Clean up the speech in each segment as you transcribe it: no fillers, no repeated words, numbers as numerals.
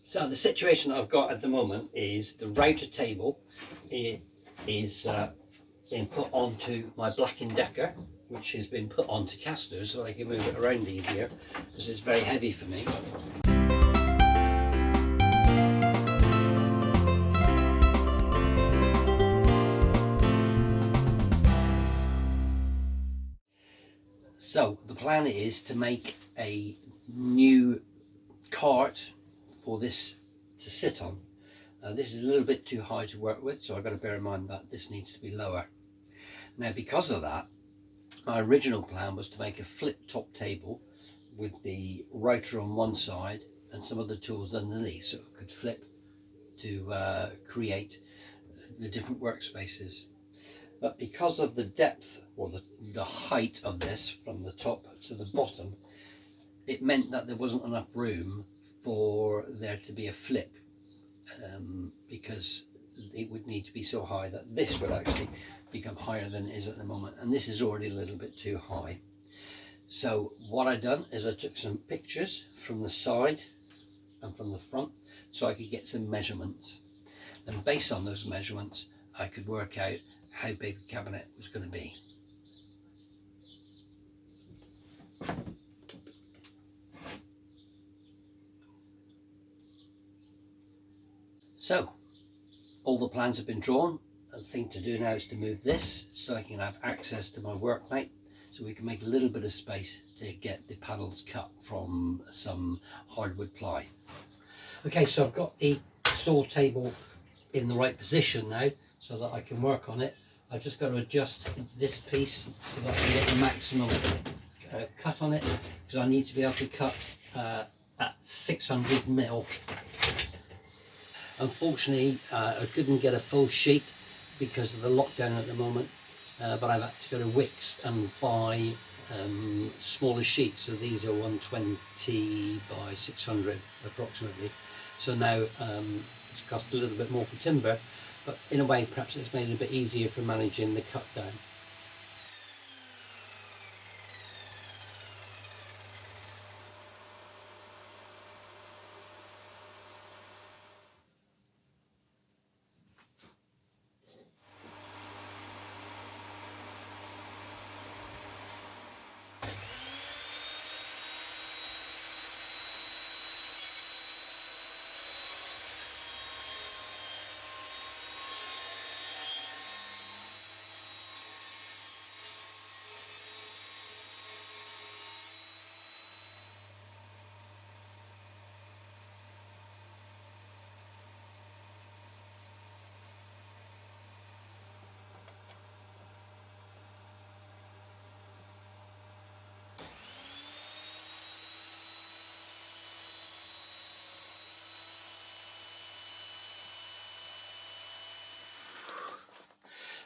So the situation that I've got at the moment is the router table is being put onto my Black & Decker, which has been put onto casters so I can move it around easier because it's very heavy for me. So the plan is to make a new cart for this to sit on. This is a little bit too high to work with, so I've got to bear in mind that this needs to be lower. Now, because of that, my original plan was to make a flip top table with the router on one side and some of the tools underneath, so it could flip to create the different workspaces. But because of the depth or the height of this from the top to the bottom, it meant that there wasn't enough room for there to be a flip, because it would need to be so high that this would actually become higher than it is at the moment, and this is already a little bit too high. So what I done is I took some pictures from the side and from the front so I could get some measurements, and based on those measurements I could work out how big the cabinet was going to be. So all the plans have been drawn. The thing to do now is to move this so I can have access to my workmate, so we can make a little bit of space to get the panels cut from some hardwood ply. Okay, so I've got the saw table in the right position now so that I can work on it. I've just got to adjust this piece so that I can get the maximum cut on it, because I need to be able to cut at 600 mil. Unfortunately, I couldn't get a full sheet because of the lockdown at the moment, but I've had to go to Wix and buy smaller sheets. So these are 120 by 600 approximately. So now it's cost a little bit more for timber, but in a way perhaps it's made it a bit easier for managing the cut down.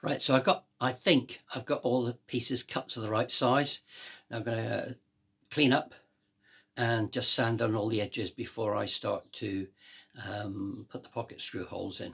Right, so I think I've got all the pieces cut to the right size. Now I'm going to clean up and just sand on all the edges before I start to put the pocket screw holes in.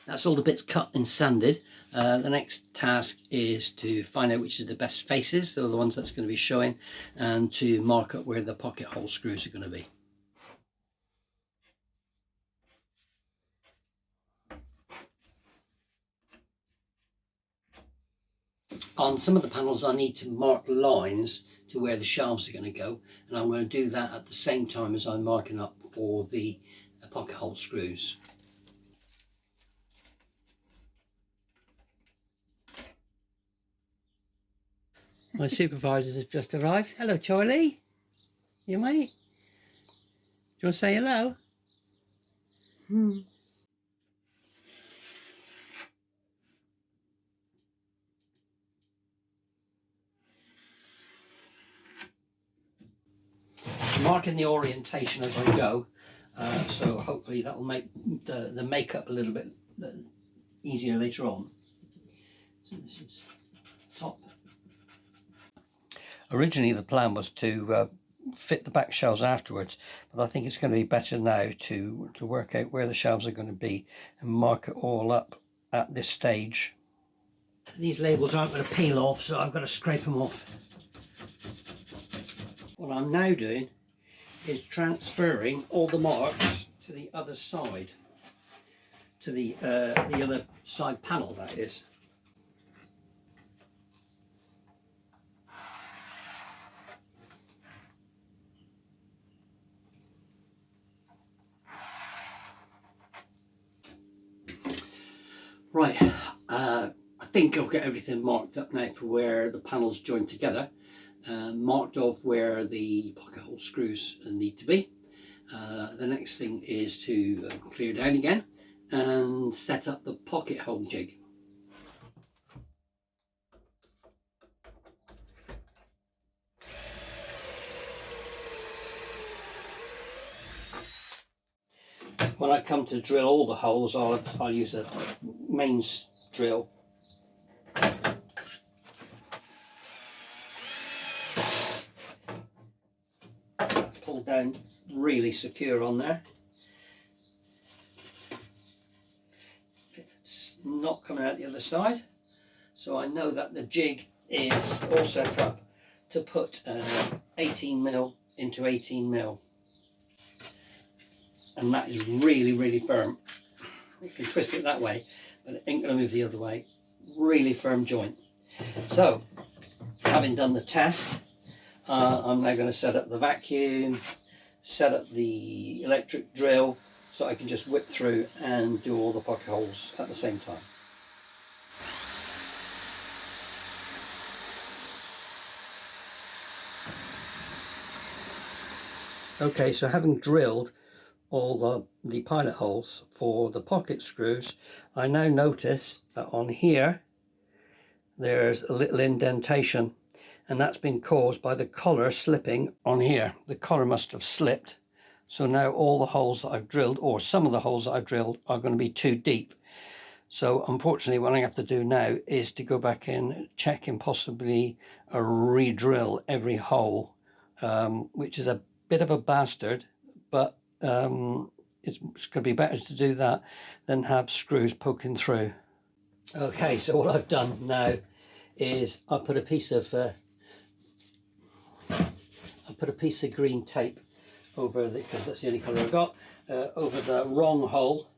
That's all the bits cut and sanded. The next task is to find out which is the best faces, so the ones that's going to be showing, and to mark up where the pocket hole screws are going to be. On some of the panels I need to mark lines to where the shelves are going to go, and I'm going to do that at the same time as I'm marking up for the pocket hole screws. My supervisors have just arrived. Hello, Charlie. You mate? Do you want to say hello? So marking the orientation as I go, so hopefully that will make the makeup a little bit easier later on. So this is top. Originally the plan was to fit the back shelves afterwards, but I think it's going to be better now to work out where the shelves are going to be and mark it all up at this stage. These labels aren't going to peel off, so I've got to scrape them off. What I'm now doing is transferring all the marks to the other side, to the other side panel, that is. Right, I think I've got everything marked up now for where the panels join together, marked off where the pocket hole screws need to be. The next thing is to clear down again and set up the pocket hole jig. When I come to drill all the holes, I'll use a mains drill. That's pulled down really secure on there. It's not coming out the other side, so I know that the jig is all set up to put 18mm into 18mm. And that is really, really firm. You can twist it that way, but it ain't going to move the other way. Really firm joint. So, having done the test, I'm now going to set up the vacuum, set up the electric drill, so I can just whip through and do all the pocket holes at the same time. Okay, so having drilled all the pilot holes for the pocket screws, I now notice that on here there's a little indentation, and that's been caused by the collar slipping on here. The collar must have slipped, so now all the holes that I've drilled, or some of the holes that I've drilled, are going to be too deep. So unfortunately what I have to do now is to go back in, check and possibly re-drill every hole, which is a bit of a bastard, but it's going to be better to do that than have screws poking through. Okay, so what I've done now is I put a piece of green tape over because that's the only colour I've got, over the wrong hole,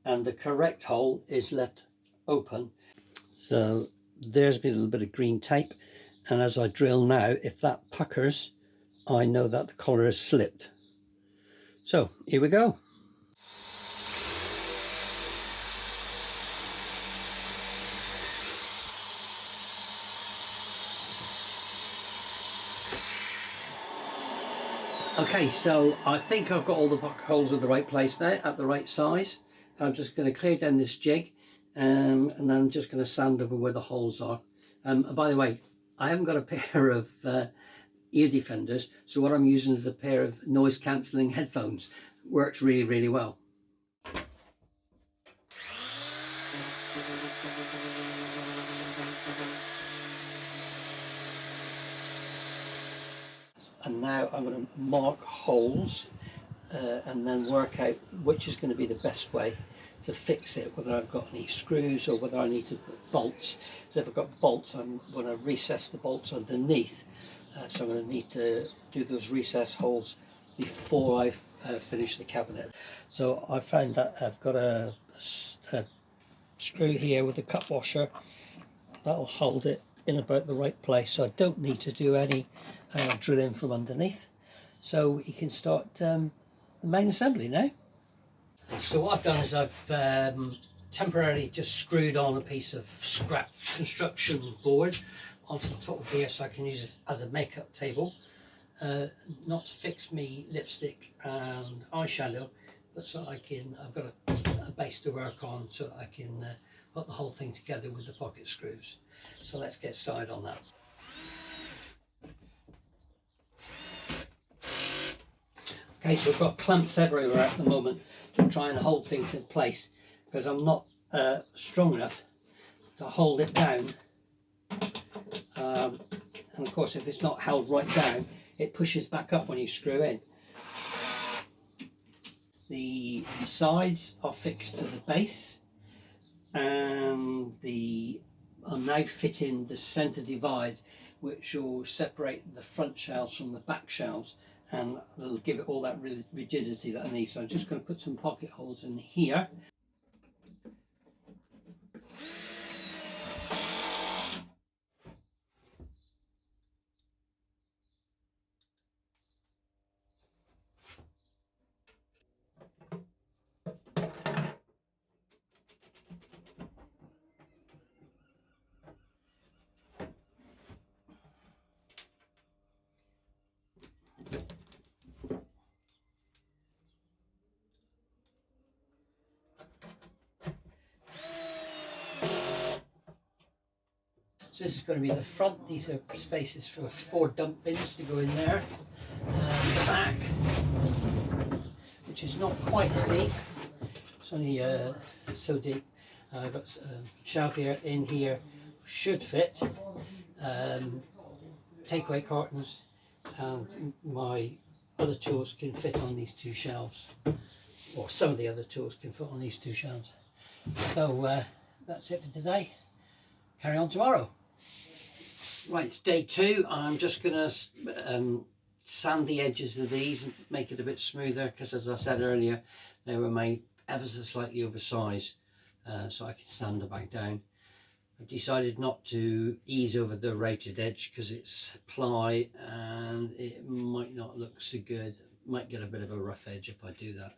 and the correct hole is left open. So there's been a little bit of green tape, and as I drill now, if that puckers, I know that the collar has slipped. So here we go. Okay, so I think I've got all the pocket holes in the right place now, at the right size. I'm just going to clear down this jig, and then I'm just going to sand over where the holes are. And by the way, I haven't got a pair of ear defenders, so what I'm using is a pair of noise cancelling headphones. Works really, really well. And now I'm going to mark holes and then work out which is going to be the best way to fix it, whether I've got any screws or whether I need to put bolts. So if I've got bolts, I'm going to recess the bolts underneath. So I'm going to need to do those recess holes before I finish the cabinet. So I found that I've got a screw here with a cup washer that'll hold it in about the right place, so I don't need to do any drilling from underneath. So you can start the main assembly now. So what I've done is I've temporarily just screwed on a piece of scrap construction board onto the top of here, so I can use it as a makeup table, not to fix me lipstick and eyeshadow, but so I've got a base to work on, so that I can put the whole thing together with the pocket screws. So let's get started on that. Okay, so we've got clamps everywhere at the moment to try and hold things in place, because I'm not strong enough to hold it down. And of course, if it's not held right down, it pushes back up when you screw in. The sides are fixed to the base, and I'm now fitting the centre divide, which will separate the front shelves from the back shelves, and it'll give it all that rigidity that I need. So I'm just going to put some pocket holes in here. So this is going to be the front. These are spaces for 4 dump bins to go in there. The back, which is not quite as deep. It's only so deep. I've got a shelf here, in here, should fit. Takeaway cartons, and my other tools can fit on these 2 shelves. Or some of the other tools can fit on these 2 shelves. So that's it for today. Carry on tomorrow. Right, it's day 2. I'm just going to sand the edges of these and make it a bit smoother, because as I said earlier, they were made ever so slightly oversized, so I can sand them back down. I've decided not to ease over the rated edge because it's ply and it might not look so good. Might get a bit of a rough edge if I do that.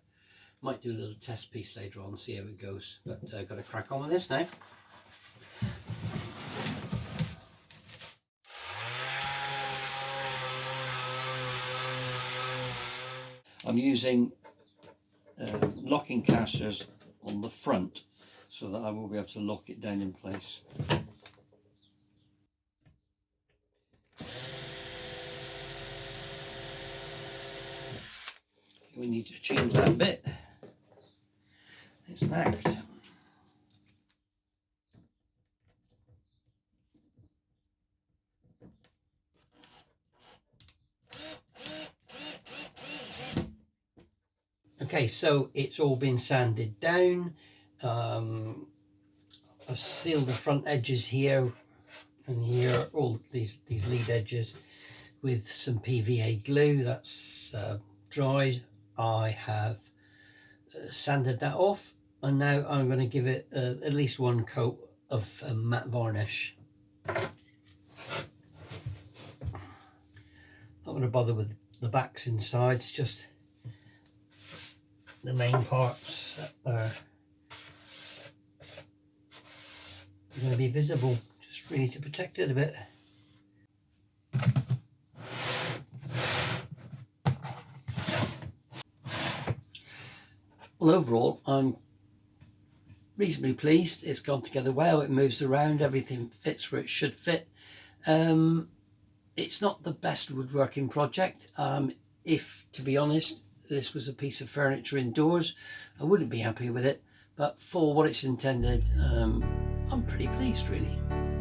Might do a little test piece later on, see how it goes, but I've got to crack on with this now. I'm using locking casters on the front so that I will be able to lock it down in place. We need to change that bit. It's marked. Okay, so it's all been sanded down. I've sealed the front edges here and here, all these lead edges, with some PVA glue. That's dried. I have sanded that off, and now I'm going to give it at least 1 coat of matte varnish. Not going to bother with the backs and sides, just the main parts that are going to be visible, just really to protect it a bit. Well, overall, I'm reasonably pleased. It's gone together well, it moves around, everything fits where it should fit. It's not the best woodworking project. If, to be honest, this was a piece of furniture indoors, I wouldn't be happy with it, but for what it's intended, I'm pretty pleased really.